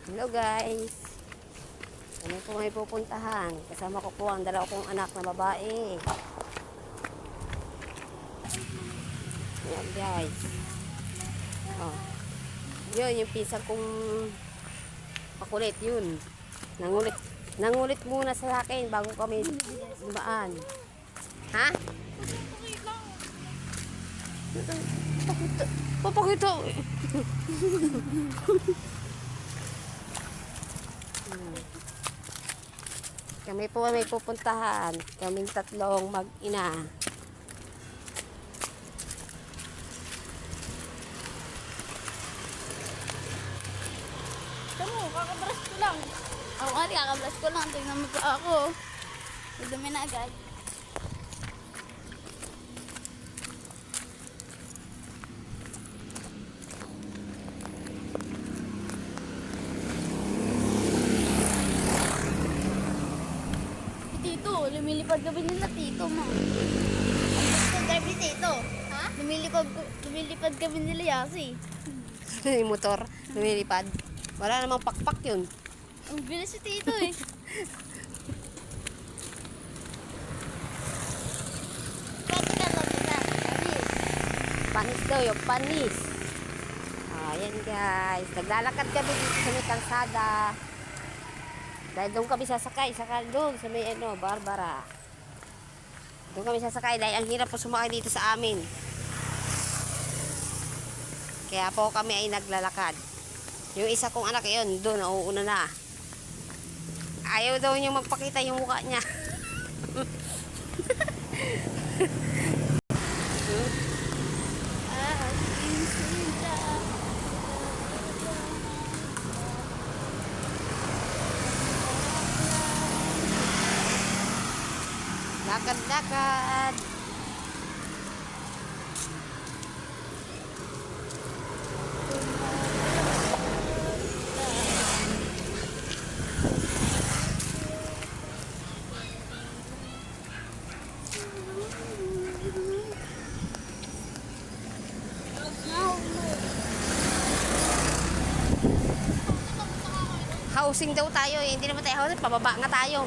Hello guys. Kami po may pupuntahan. Kasama ko po ang dalawa kong anak na babae. Ayan guys. Oh. Yun, yung pinsan kong pakulit yun. Nangulit muna sa akin bago kami dumaan. Ha? Papakita. Kami po may pupuntahan. Kaming tatlong mag-ina. Tamo, kakabrush ko lang. Ako nga, kakabrush ko lang. Tingnan mo pa ako. Dumi na agad. Tito, lumilipad gabi nila, Tito, ma. Ang gabi, Tito. Ha? Lumilipad gabi nila, Yasi. Yung motor, lumilipad. Wala namang pakpak yun. Ang bilis si Tito eh. Pwede ka lang nila. Panis daw yung panis. Ayan guys. Naglalakad kami dito sa may kalsada. Dahil doon kami sasakay. Saka doon sa may Barbara. Doon kami sasakay dahil ang hirap po sumakay dito sa amin. Kaya po kami ay naglalakad. Yung isa kong anak yun, doon, nauuna na. Ayaw daw niyang magpakita yung mukha niya. Lakad-lakad. Housing daw tayo eh. Hindi naman tayo housing. Pababa nga tayo.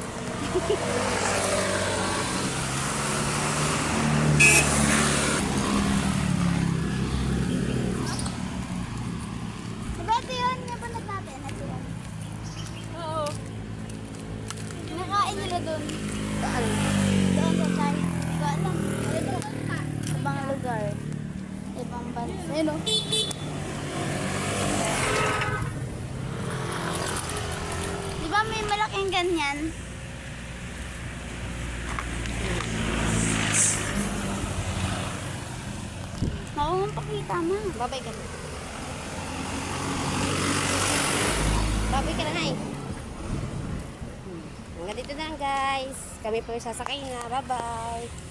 Diba ito yun? Napanood natin. Ito yun. Oo. Nakain nila dun. Saan? Doon sa side. Hindi ko alam. Ibang lugar. Ibang bansa. Ayun o. Diba may malaking ganyan? Ako nga pakita mo. Babay ka na. Babay ka na na eh. Hanggang dito na lang guys. Kami po yung sasakay na. Bye-bye.